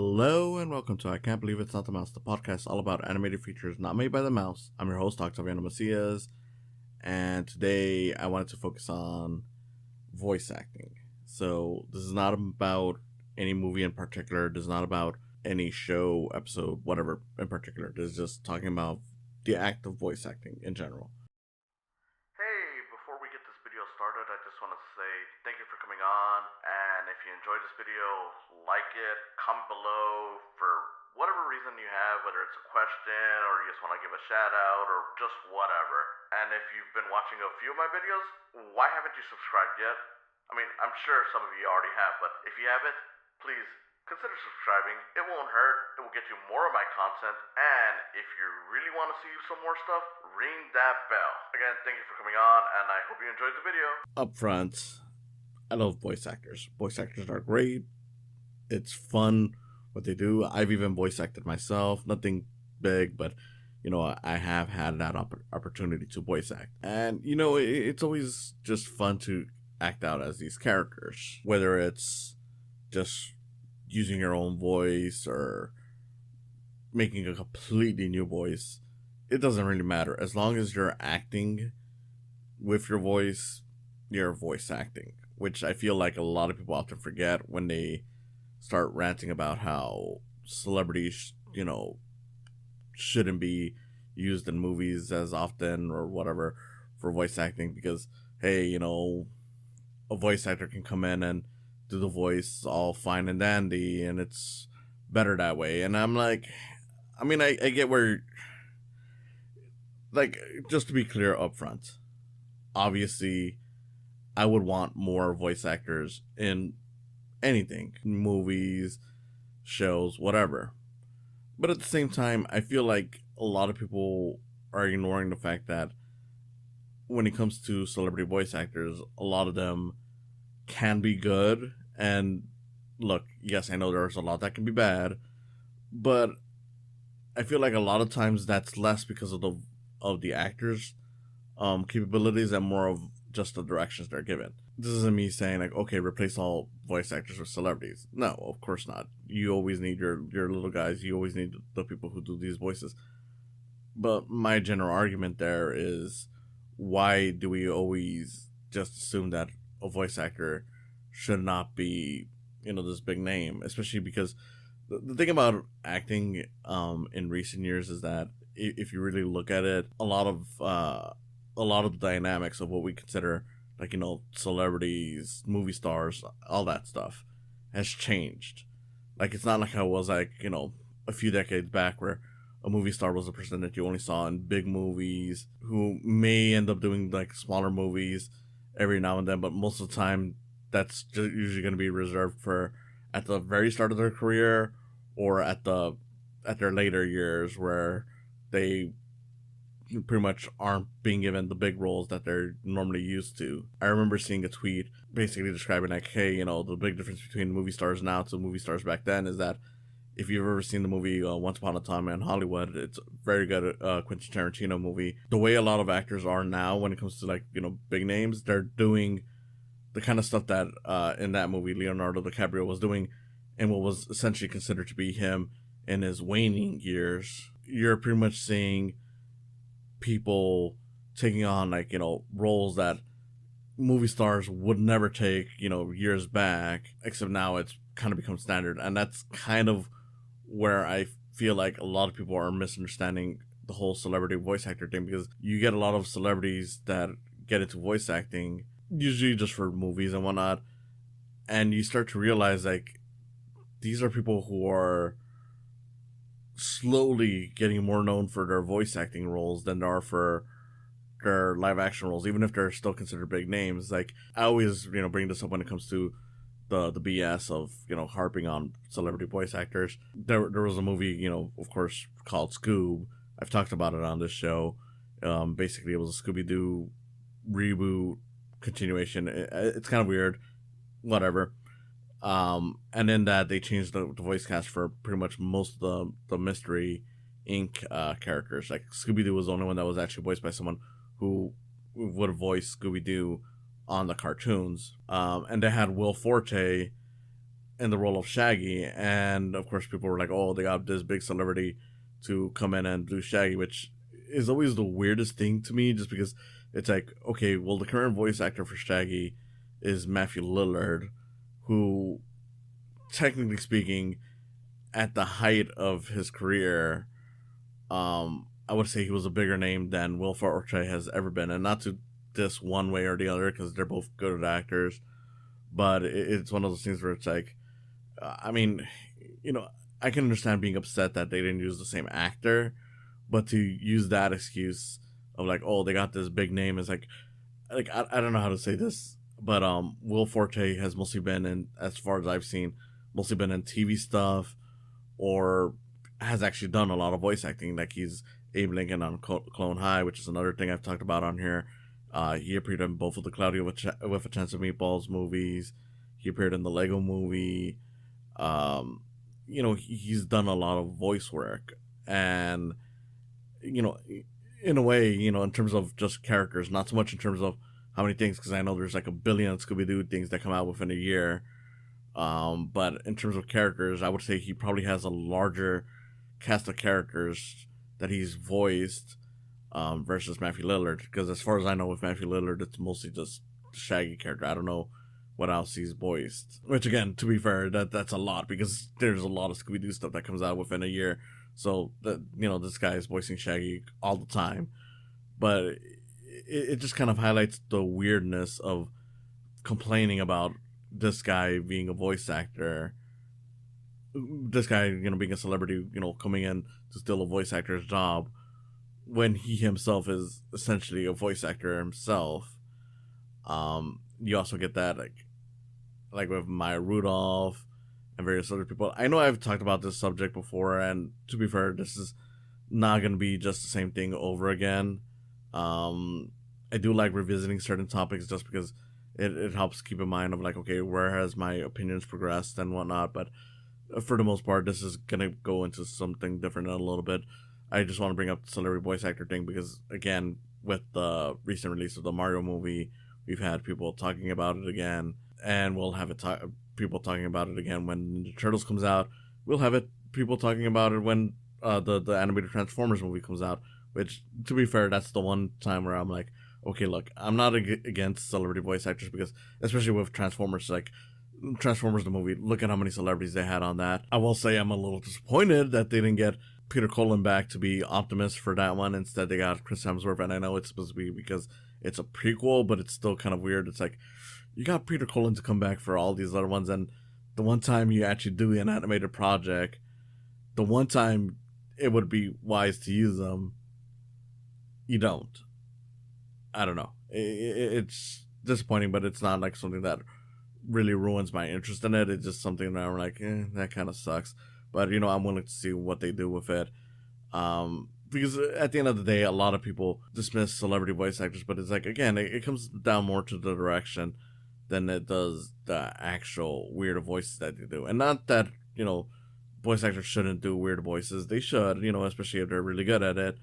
Hello and welcome to I Can't Believe It's Not the Mouse, the podcast all about animated features not made by the mouse. I'm your host, Octaviano, and today I wanted to focus on voice acting. So this is not about any movie in particular. This is not about any show, episode, whatever in particular. This is just talking about the act of voice acting in general. Hey, before we get this video started, I just want to say thank you for coming on, and if you enjoyed this video, like it, comment below for whatever reason you have, whether it's a question or you just want to give a shout out or just whatever. And if you've been watching a few of my videos, why haven't you subscribed yet? I mean, I'm sure some of you already have, but if you haven't, please consider subscribing. It won't hurt. It will get you more of my content. And if you really want to see some more stuff, ring that bell. Again, thank you for coming on, and I hope you enjoyed the video. Up front, I love voice actors. Voice actors are great. It's fun what they do. I've even voice acted myself. Nothing big, but I have had that opportunity to voice act. And it's always just fun to act out as these characters, whether it's just using your own voice or making a completely new voice. It doesn't really matter. As long as you're acting with your voice, you're voice acting, which I feel like a lot of people often forget when they start ranting about how celebrities, shouldn't be used in movies as often or whatever for voice acting because, hey, a voice actor can come in and do the voice all fine and dandy and it's better that way. And I'm like, I get where, like, just to be clear up front, obviously I would want more voice actors in anything, movies, shows, whatever. But at the same time, I feel like a lot of people are ignoring the fact that when it comes to celebrity voice actors, a lot of them can be good. And look, yes, I know there's a lot that can be bad, but I feel like a lot of times that's less because of the actors' capabilities and more of just the directions they're given. This isn't me saying like, okay, replace all voice actors with celebrities. No, of course not. You always need your little guys. You always need the people who do these voices. But my general argument there is, why do we always just assume that a voice actor should not be, this big name? Especially because the thing about acting in recent years is that if you really look at it, a lot of the dynamics of what we consider, like, celebrities, movie stars, all that stuff has changed. Like, it's not like how it was, like, a few decades back where a movie star was a person that you only saw in big movies who may end up doing, like, smaller movies every now and then, but most of the time that's usually going to be reserved for at the very start of their career or at their later years where they pretty much aren't being given the big roles that they're normally used to. I remember seeing a tweet basically describing like, hey, the big difference between movie stars now to movie stars back then is that if you've ever seen the movie Once Upon a Time in Hollywood, it's a very good Quentin Tarantino movie. The way a lot of actors are now when it comes to like, big names, they're doing the kind of stuff that in that movie Leonardo DiCaprio was doing and what was essentially considered to be him in his waning years. You're pretty much seeing people taking on like roles that movie stars would never take years back, except now it's kind of become standard. And that's kind of where I feel like a lot of people are misunderstanding the whole celebrity voice actor thing, because you get a lot of celebrities that get into voice acting usually just for movies and whatnot, and you start to realize like these are people who are slowly getting more known for their voice acting roles than they are for their live action roles, even if they're still considered big names. Like, I always, bring this up when it comes to the BS of, harping on celebrity voice actors. There was a movie, of course, called Scoob. I've talked about it on this show. Basically, it was a Scooby-Doo reboot continuation. It's kind of weird. Whatever. And in that they changed the voice cast for pretty much most of the Mystery Inc. Characters. Like, Scooby-Doo was the only one that was actually voiced by someone who would voice Scooby-Doo on the cartoons. And they had Will Forte in the role of Shaggy, and of course people were like, "Oh, they got this big celebrity to come in and do Shaggy," which is always the weirdest thing to me, just because it's like, okay, well, the current voice actor for Shaggy is Matthew Lillard, who, technically speaking, at the height of his career, I would say he was a bigger name than Will Forte has ever been, and not to diss one way or the other because they're both good actors, but it's one of those things where it's like, I mean, you know, I can understand being upset that they didn't use the same actor, but to use that excuse of like, oh, they got this big name is like I don't know how to say this, but Will Forte has mostly been in, as far as I've seen, mostly been in TV stuff, or has actually done a lot of voice acting. Like he's Abe Lincoln on Clone High, which is another thing I've talked about on here. He appeared in both of the Cloudy with a Chance of Meatballs movies. He appeared in the Lego movie. You know, he's done a lot of voice work, and you know, in a way, you know, in terms of just characters, not so much in terms of how many things, because I know there's like a billion Scooby Doo things that come out within a year. But in terms of characters, I would say he probably has a larger cast of characters that he's voiced, versus Matthew Lillard. Because as far as I know, with Matthew Lillard, it's mostly just the Shaggy character. I don't know what else he's voiced. Which again, to be fair, that's a lot, because there's a lot of Scooby Doo stuff that comes out within a year. So that, you know, this guy is voicing Shaggy all the time. But it just kind of highlights the weirdness of complaining about this guy being a voice actor, this guy, you know, being a celebrity, you know, coming in to steal a voice actor's job, when he himself is essentially a voice actor himself. You also get that like with Maya Rudolph and various other people. I know I've talked about this subject before, and to be fair, this is not going to be just the same thing over again. I do like revisiting certain topics just because it helps keep in mind of like, okay, where has my opinions progressed and whatnot. But for the most part, this is going to go into something different in a little bit. I just want to bring up the celebrity voice actor thing because, again, with the recent release of the Mario movie, we've had people talking about it again, and we'll have people talking about it again when the Turtles comes out. We'll have people talking about it when the animated Transformers movie comes out. Which, to be fair, that's the one time where I'm like, okay, look, I'm not against celebrity voice actors, because especially with Transformers, like Transformers the movie, look at how many celebrities they had on that. I will say I'm a little disappointed that they didn't get Peter Cullen back to be Optimus for that one. Instead, they got Chris Hemsworth, and I know it's supposed to be because it's a prequel, but it's still kind of weird. It's like, you got Peter Cullen to come back for all these other ones, and the one time you actually do an animated project, the one time it would be wise to use them, you don't. I don't know. It's disappointing, but it's not like something that really ruins my interest in it. It's just something that I'm like, that kind of sucks. But, you know, I'm willing to see what they do with it. Because at the end of the day, a lot of people dismiss celebrity voice actors, but it's like, again, it comes down more to the direction than it does the actual weird voices that they do. And not that, you know, voice actors shouldn't do weird voices. They should, you know, especially if they're really good at it.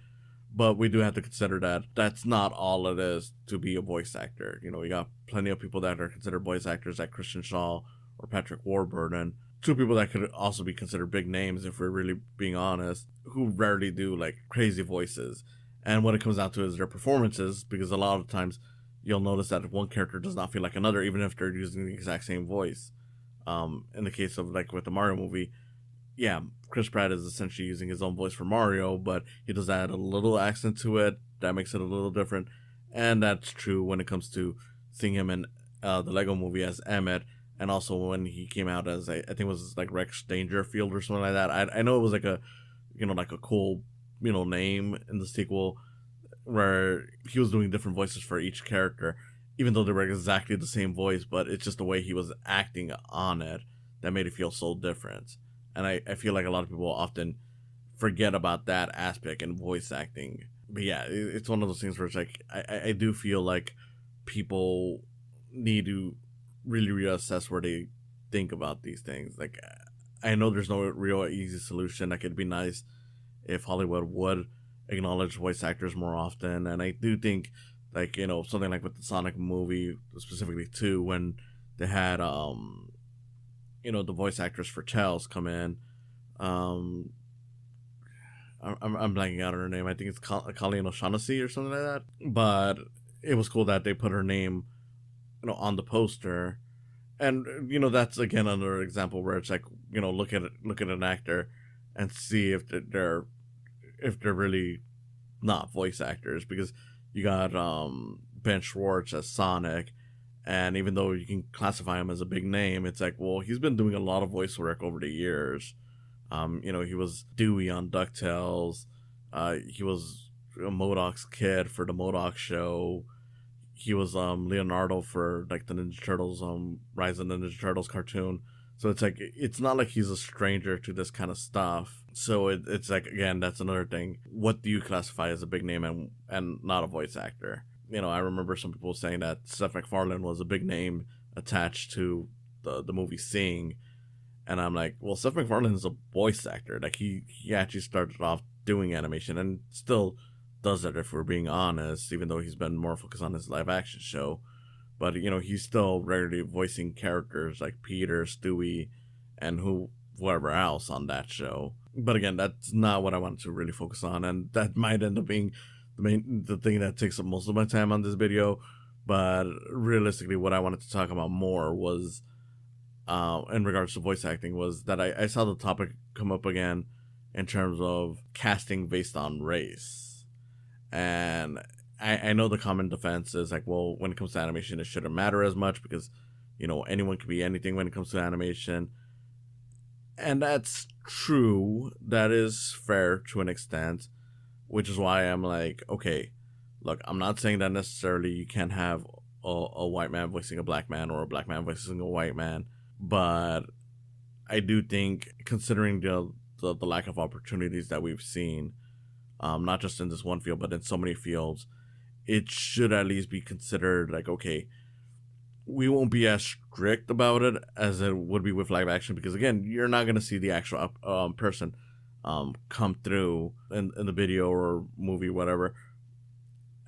But we do have to consider that that's not all it is to be a voice actor. You know, we got plenty of people that are considered voice actors, like Christian Shaw or Patrick Warburton. Two people that could also be considered big names, if we're really being honest, who rarely do like crazy voices. And what it comes down to is their performances, because a lot of times you'll notice that one character does not feel like another, even if they're using the exact same voice. In the case of like with the Mario movie, yeah, Chris Pratt is essentially using his own voice for Mario, but he does add a little accent to it that makes it a little different. And that's true when it comes to seeing him in the Lego movie as Emmett, and also when he came out as, I think it was like Rex Dangerfield or something like that. I know it was like a, you know, like a cool, you know, name in the sequel, where he was doing different voices for each character, even though they were exactly the same voice, but it's just the way he was acting on it that made it feel so different. And I feel like a lot of people often forget about that aspect in voice acting. But yeah, it's one of those things where it's like, I do feel like people need to really reassess where they think about these things. Like, I know there's no real easy solution. Like, it'd be nice if Hollywood would acknowledge voice actors more often. And I do think, like, you know, something like with the Sonic movie, specifically too, when they had, the voice actress for Chels come in. Um, I'm blanking out on her name. I think it's Colleen O'Shaughnessy or something like that. But it was cool that they put her name, on the poster. And that's again another example where it's like, look at an actor and see if they're really not voice actors, because you got Ben Schwartz as Sonic, and even though you can classify him as a big name, it's like, well, he's been doing a lot of voice work over the years. He was Dewey on DuckTales. He was a MODOK's kid for the MODOK show. He was Leonardo for like the Ninja Turtles, Rise of the Ninja Turtles cartoon. So it's like, it's not like he's a stranger to this kind of stuff. So it's like, again, that's another thing. What do you classify as a big name and not a voice actor? I remember some people saying that Seth MacFarlane was a big name attached to the movie Sing. And I'm like, well, Seth MacFarlane is a voice actor. Like, he actually started off doing animation and still does that, if we're being honest, even though he's been more focused on his live action show. But, he's still regularly voicing characters like Peter, Stewie, and whoever else on that show. But again, that's not what I wanted to really focus on, and that might end up being the thing that takes up most of my time on this video. But realistically, what I wanted to talk about more was, in regards to voice acting, was that I saw the topic come up again in terms of casting based on race. And I know the common defense is like, well, when it comes to animation, it shouldn't matter as much because, anyone can be anything when it comes to animation. And that's true. That is fair to an extent, which is why I'm like, okay, look, I'm not saying that necessarily you can't have a white man voicing a black man or a black man voicing a white man. But I do think, considering the lack of opportunities that we've seen, not just in this one field, but in so many fields, it should at least be considered like, okay, we won't be as strict about it as it would be with live action, because again, you're not going to see the actual person come through in the video or movie, whatever,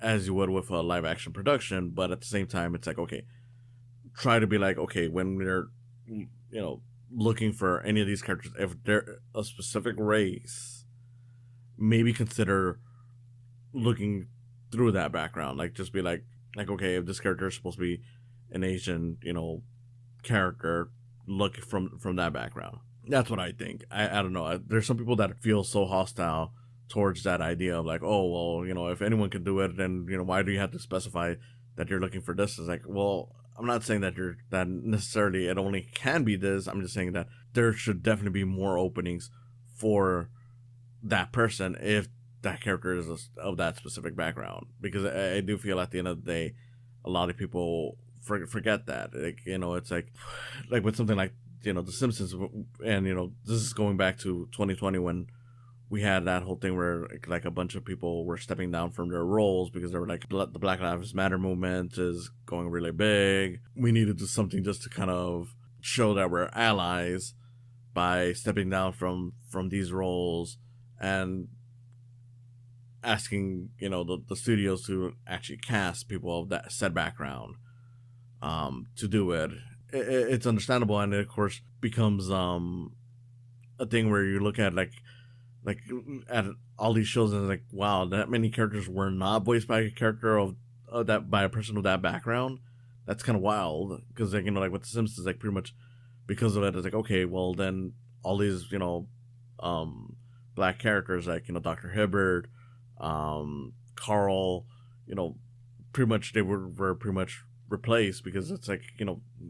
as you would with a live action production. But at the same time, it's like, okay, try to be like, okay, when we're looking for any of these characters, if they're a specific race, maybe consider looking through that background. Like, just be like, okay, if this character is supposed to be an Asian, character, look from that background. That's what I think. I don't know. There's some people that feel so hostile towards that idea of like, oh, well, if anyone can do it, then, why do you have to specify that you're looking for this? It's like, well, I'm not saying that necessarily it only can be this. I'm just saying that there should definitely be more openings for that person if that character is of that specific background, because I do feel at the end of the day, a lot of people forget that. Like, it's like with something like, The Simpsons, and this is going back to 2020 when we had that whole thing where like a bunch of people were stepping down from their roles because they were like, the Black Lives Matter movement is going really big. We need to do something just to kind of show that we're allies by stepping down from these roles and asking, the studios to actually cast people of that said background to do it. It's understandable, and it of course becomes a thing where you look at like at all these shows and it's like, wow, that many characters were not voiced by a character of that, by a person of that background. That's kind of wild, because like, like with The Simpsons, like pretty much because of it, it's like, okay, well then all these black characters like Dr. Hibbert, Carl, pretty much they were pretty much replaced, because it's like,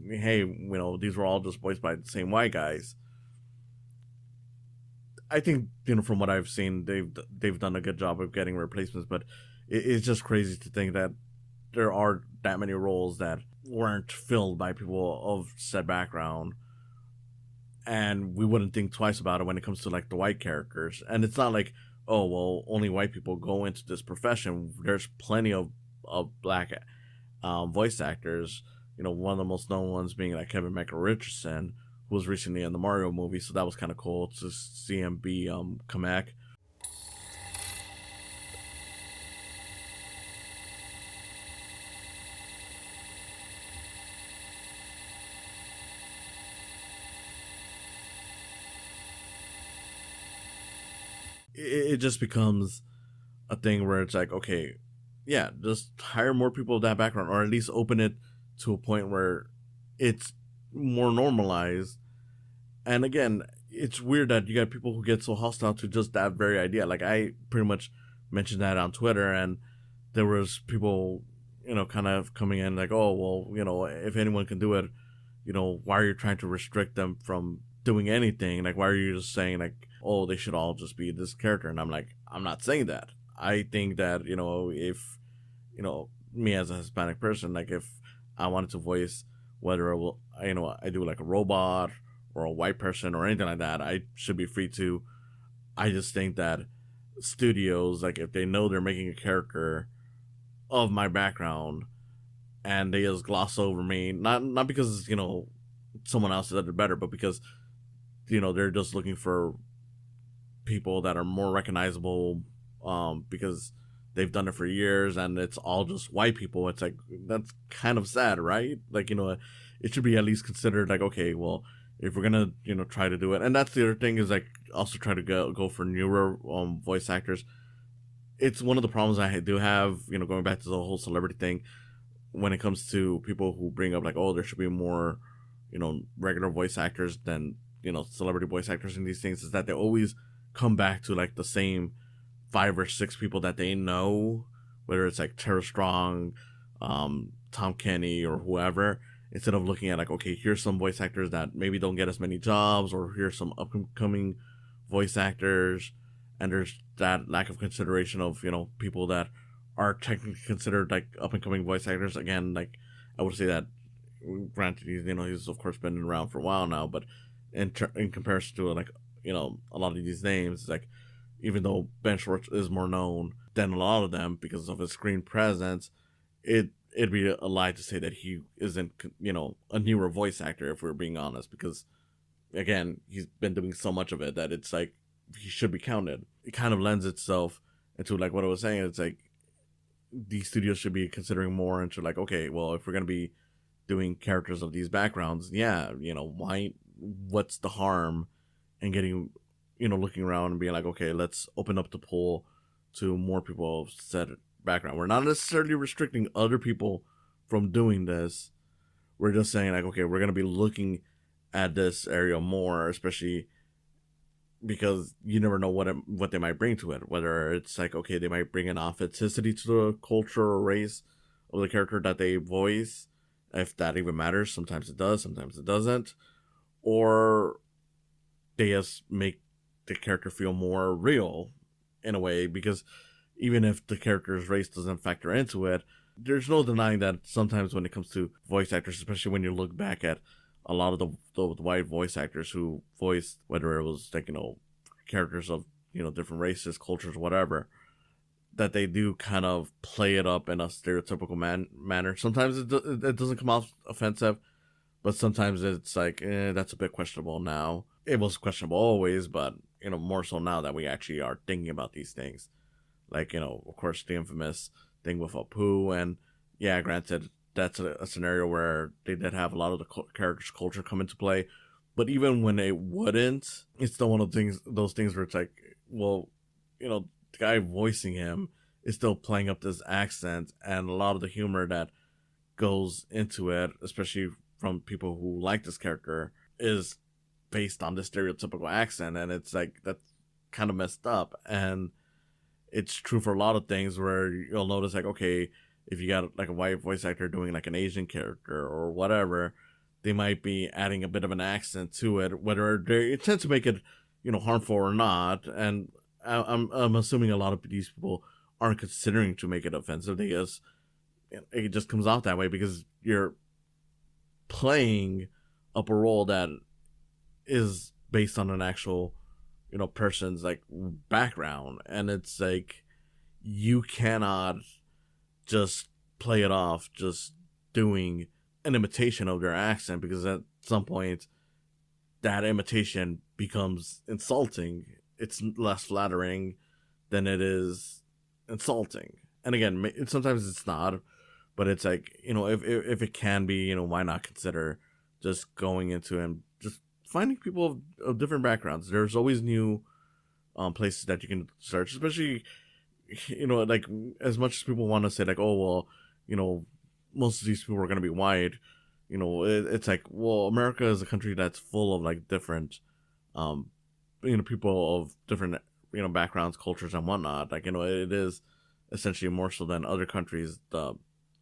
hey, these were all just voiced by the same white guys. I think, from what I've seen, they've done a good job of getting replacements, but it's just crazy to think that there are that many roles that weren't filled by people of said background, and we wouldn't think twice about it when it comes to like the white characters. And it's not like, oh, well, only white people go into this profession. There's plenty of black voice actors. One of the most known ones being like Kevin Michael Richardson, who was recently in the Mario movie, so that was kind of cool to see him be Kamek. it just becomes a thing where it's like, okay, yeah, just hire more people with that background, or at least open it to a point where it's more normalized. And again, it's weird that you got people who get so hostile to just that very idea. Like, I pretty much mentioned that on Twitter, and there was people, kind of coming in like, oh, well, if anyone can do it, why are you trying to restrict them from doing anything? Like, why are you just saying like, oh, they should all just be this character? And I'm like, I'm not saying that. I think that, if, me as a Hispanic person, like, if I wanted to voice whether I do like a robot or a white person or anything like that, I should be free to. I just think that studios, like, if they know they're making a character of my background and they just gloss over me, not because someone else did it better, but because they're just looking for people that are more recognizable, because they've done it for years and it's all just white people. It's like, that's kind of sad, right? Like, it should be at least considered like, okay, well, if we're gonna try to do it. And that's the other thing, is like, also try to go for newer voice actors. It's one of the problems I do have, going back to the whole celebrity thing, when it comes to people who bring up like, oh, there should be more regular voice actors than celebrity voice actors in these things, is that they always come back to like the same 5 or 6 people that they know, whether it's like Tara Strong, Tom Kenny, or whoever, instead of looking at like, okay, here's some voice actors that maybe don't get as many jobs, or here's some upcoming voice actors. And there's that lack of consideration of people that are technically considered like up and coming voice actors. Again, like, I would say that, granted, he's of course been around for a while now, but in comparison to like a lot of these names, like, even though Ben Schwartz is more known than a lot of them because of his screen presence, it'd be a lie to say that he isn't a newer voice actor, if we're being honest, because again, he's been doing so much of it that it's like he should be counted. It kind of lends itself into like what I was saying. It's like these studios should be considering more into like, okay, well, if we're gonna be doing characters of these backgrounds, yeah, why? What's the harm in getting looking around and being like, okay, let's open up the pool to more people of said background. We're not necessarily restricting other people from doing this. We're just saying like, okay, we're gonna be looking at this area more, especially because you never know what they might bring to it. Whether it's like, okay, they might bring an authenticity to the culture or race of the character that they voice, if that even matters. Sometimes it does, sometimes it doesn't. Or they just make the character feel more real in a way, because even if the character's race doesn't factor into it, there's no denying that sometimes when it comes to voice actors, especially when you look back at a lot of the white voice actors who voiced, whether it was like characters of different races, cultures, whatever, that they do kind of play it up in a stereotypical manner. Sometimes it doesn't come off offensive, but sometimes it's like, that's a bit questionable now. It was questionable always, but more so now that we actually are thinking about these things. Like, of course, the infamous thing with Apu, and yeah, granted, that's a scenario where they did have a lot of the character's culture come into play. But even when they wouldn't, it's still one of those things where it's like, well, the guy voicing him is still playing up this accent, and a lot of the humor that goes into it, especially from people who like this character, is based on this stereotypical accent. And it's like, that's kind of messed up. And it's true for a lot of things where you'll notice like, okay, if you got like a white voice actor doing like an Asian character or whatever, they might be adding a bit of an accent to it, whether they intend to make it, harmful or not. And I'm assuming a lot of these people aren't considering to make it offensive. They just, it just comes off that way because you're playing up a role that is based on an actual, person's like background. And it's like, you cannot just play it off just doing an imitation of their accent, because at some point that imitation becomes insulting. It's less flattering than it is insulting. And again, sometimes it's not, but it's like, if it can be, why not consider just going into and just finding people of different backgrounds. There's always new places that you can search, especially, like, as much as people want to say, like, oh, well, most of these people are going to be white, it's like, well, America is a country that's full of, like, different, um, people of different, backgrounds, cultures, and whatnot. Like, it is essentially more so than other countries, the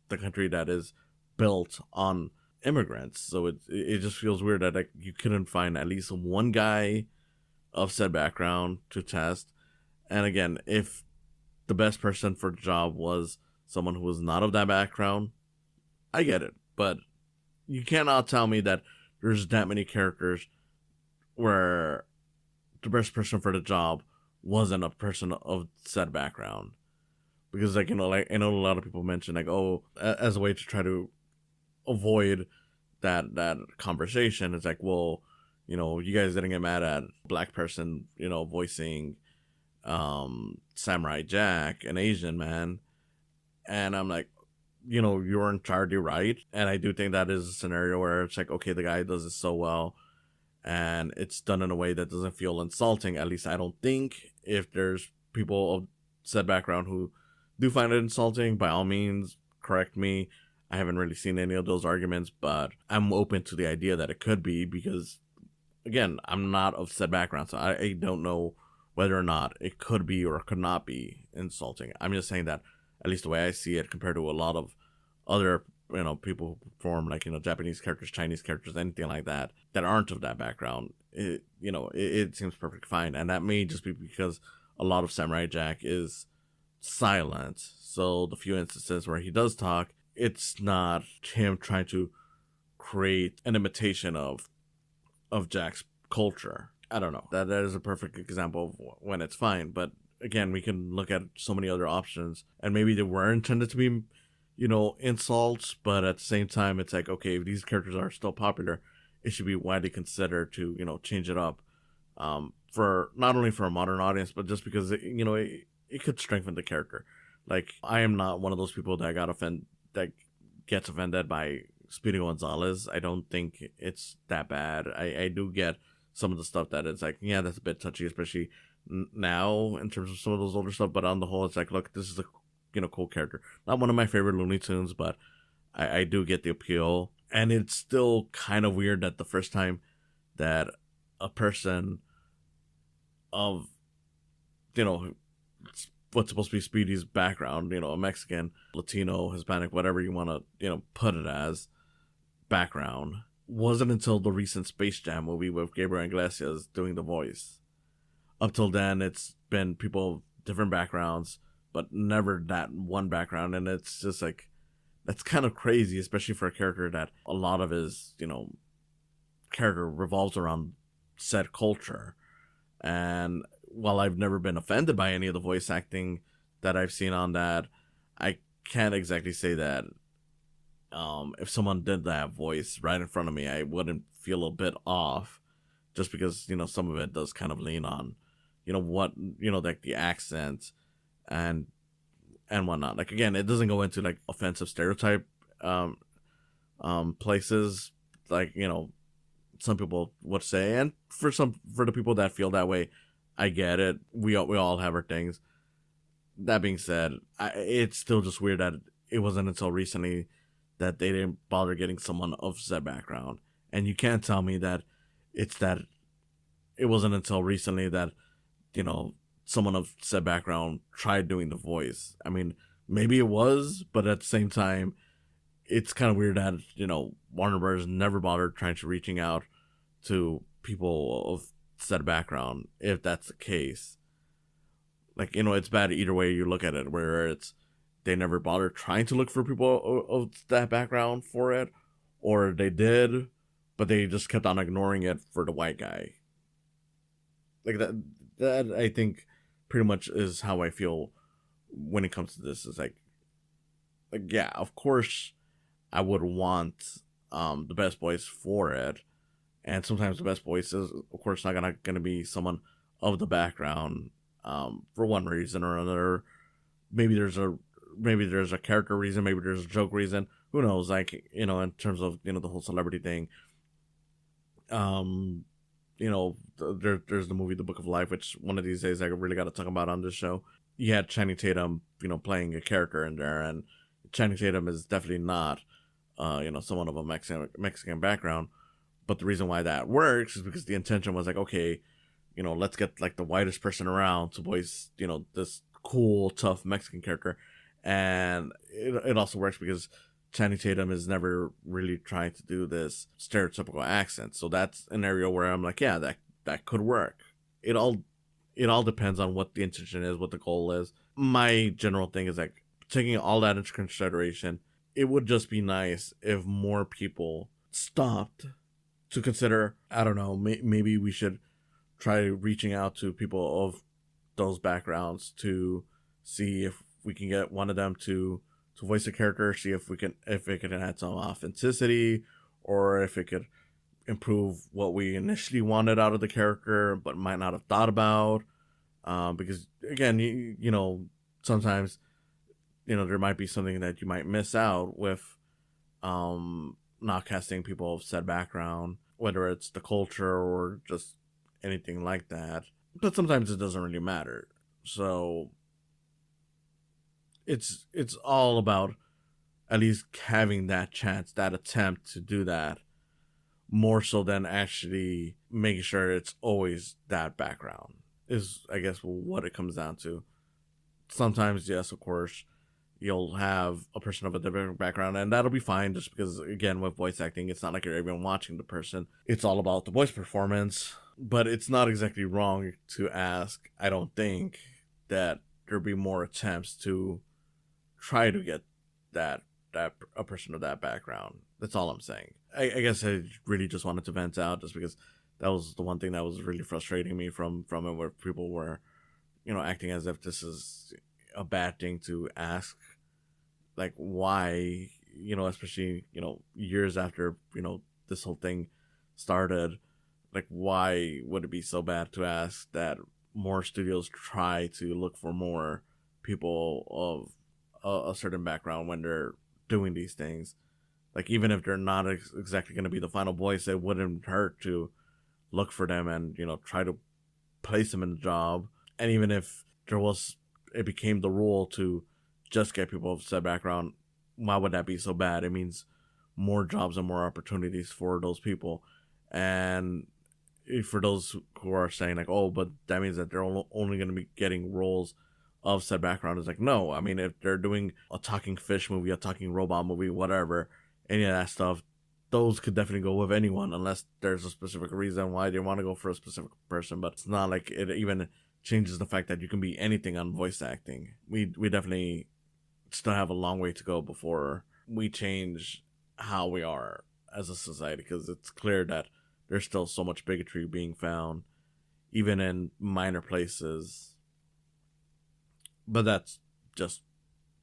country that is built on immigrants. So it just feels weird that, like, you couldn't find at least one guy of said background to test. And again, if the best person for the job was someone who was not of that background, I get it. But you cannot tell me that there's that many characters where the best person for the job wasn't a person of said background. Because, like, like, I know a lot of people mention, like, oh, as a way to try to avoid that conversation, it's like, well, you guys didn't get mad at a black person, voicing Samurai Jack, an Asian man. And I'm like, you're entirely right. And I do think that is a scenario where it's like, okay, the guy does it so well, and it's done in a way that doesn't feel insulting. At least I don't think. If there's people of said background who do find it insulting, by all means, correct me. I haven't really seen any of those arguments, but I'm open to the idea that it could be, because, again, I'm not of said background, so I don't know whether or not it could be or could not be insulting. I'm just saying that, at least the way I see it, compared to a lot of other, people who perform, like, Japanese characters, Chinese characters, anything like that, that aren't of that background, it seems perfectly fine. And that may just be because a lot of Samurai Jack is silent. So the few instances where he does talk, it's not him trying to create an imitation of Jack's culture. I don't know. That is a perfect example of when it's fine. But again, we can look at so many other options, and maybe they were intended to be, insults, but at the same time, it's like, okay, if these characters are still popular, it should be widely considered to, change it up, for not only for a modern audience, but just because, it could strengthen the character. Like, I am not one of those people that gets offended by Speedy Gonzalez. I don't think it's that bad. I do get some of the stuff that it's like, yeah, that's a bit touchy, especially now in terms of some of those older stuff. But on the whole, it's like, look, this is a cool character. Not one of my favorite Looney Tunes, but I do get the appeal. And it's still kind of weird that the first time that a person of, what's supposed to be Speedy's background, a Mexican, Latino, Hispanic, whatever you want to, put it as background, wasn't until the recent Space Jam movie with Gabriel Iglesias doing the voice. Up till then, it's been people of different backgrounds, but never that one background. And it's just like, that's kind of crazy, especially for a character that a lot of his, character revolves around said culture. And while I've never been offended by any of the voice acting that I've seen on that, I can't exactly say that if someone did that voice right in front of me, I wouldn't feel a bit off, just because, some of it does kind of lean on, like the accent and whatnot. Like, again, it doesn't go into, like, offensive stereotype places, like, some people would say. And for the people that feel that way, I get it. We all have our things. That being said, it's still just weird that it wasn't until recently that they didn't bother getting someone of said background. And you can't tell me that it wasn't until recently that, someone of said background tried doing the voice. I mean, maybe it was, but at the same time, it's kind of weird that, Warner Bros. Never bothered trying to reaching out to people of said background, if that's the case. Like, it's bad either way you look at it, where it's they never bothered trying to look for people of that background for it, or they did, but they just kept on ignoring it for the white guy. Like, that I think pretty much is how I feel when it comes to this. Is like, yeah, of course I would want the best voice for it, and sometimes the best voice is, of course, not gonna be someone of the background, for one reason or another. Maybe there's a character reason, maybe there's a joke reason. Who knows? Like, in terms of the whole celebrity thing. there's the movie The Book of Life, which one of these days I really got to talk about on this show. You had Channing Tatum, playing a character in there, and Channing Tatum is definitely not, someone of a Mexican background. But the reason why that works is because the intention was like, okay, let's get like the whitest person around to voice, this cool, tough Mexican character. And it also works because Channing Tatum is never really trying to do this stereotypical accent. So that's an area where I'm like, yeah, that could work. It all depends on what the intention is, what the goal is. My general thing is like, taking all that into consideration, it would just be nice if more people stopped to consider, I don't know, maybe we should try reaching out to people of those backgrounds to see if we can get one of them to voice a character, see if it can add some authenticity, or if it could improve what we initially wanted out of the character but might not have thought about. Because again, sometimes there might be something that you might miss out with not casting people of said background, whether it's the culture or just anything like that. But sometimes it doesn't really matter. So it's all about at least having that chance, that attempt to do that, more so than actually making sure it's always that background, is I guess what it comes down to. Sometimes, yes, of course, you'll have a person of a different background, and that'll be fine, just because, again, with voice acting, it's not like you're even watching the person. It's all about the voice performance. But it's not exactly wrong to ask, I don't think, that there be more attempts to try to get that a person of that background. That's all I'm saying. I guess I really just wanted to vent out, just because that was the one thing that was really frustrating me from it, where people were, acting as if this is a bad thing to ask. Like, why, especially, years after, this whole thing started, like, why would it be so bad to ask that more studios try to look for more people of a certain background when they're doing these things? Like, even if they're not exactly going to be the final voice, it wouldn't hurt to look for them and, try to place them in the job. And even if it became the rule to just get people of said background, why would that be so bad? It means more jobs and more opportunities for those people. And for those who are saying like, oh, but that means that they're only going to be getting roles of said background, is like, no. I mean, if they're doing a talking fish movie, a talking robot movie, whatever, any of that stuff, those could definitely go with anyone, unless there's a specific reason why they want to go for a specific person. But it's not like it even changes the fact that you can be anything on voice acting. We definitely still have a long way to go before we change how we are as a society, because it's clear that there's still so much bigotry being found, even in minor places. But that's just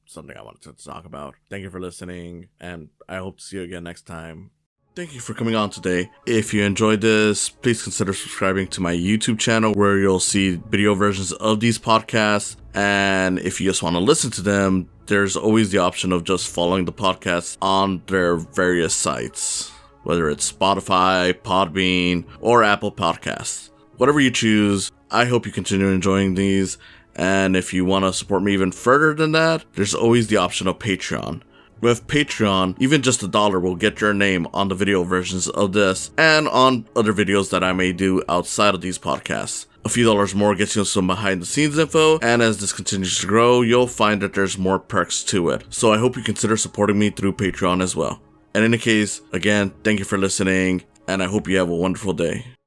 something I wanted to talk about. Thank you for listening, and I hope to see you again next time. Thank you for coming on today. If you enjoyed this, please consider subscribing to my YouTube channel, where you'll see video versions of these podcasts. And if you just want to listen to them, there's always the option of just following the podcasts on their various sites, whether it's Spotify, Podbean, or Apple Podcasts. Whatever you choose, I hope you continue enjoying these. And if you want to support me even further than that, there's always the option of Patreon. With Patreon, even just $1 will get your name on the video versions of this and on other videos that I may do outside of these podcasts. A few dollars more gets you some behind the scenes info, and as this continues to grow, you'll find that there's more perks to it. So I hope you consider supporting me through Patreon as well. And in any case, again, thank you for listening, and I hope you have a wonderful day.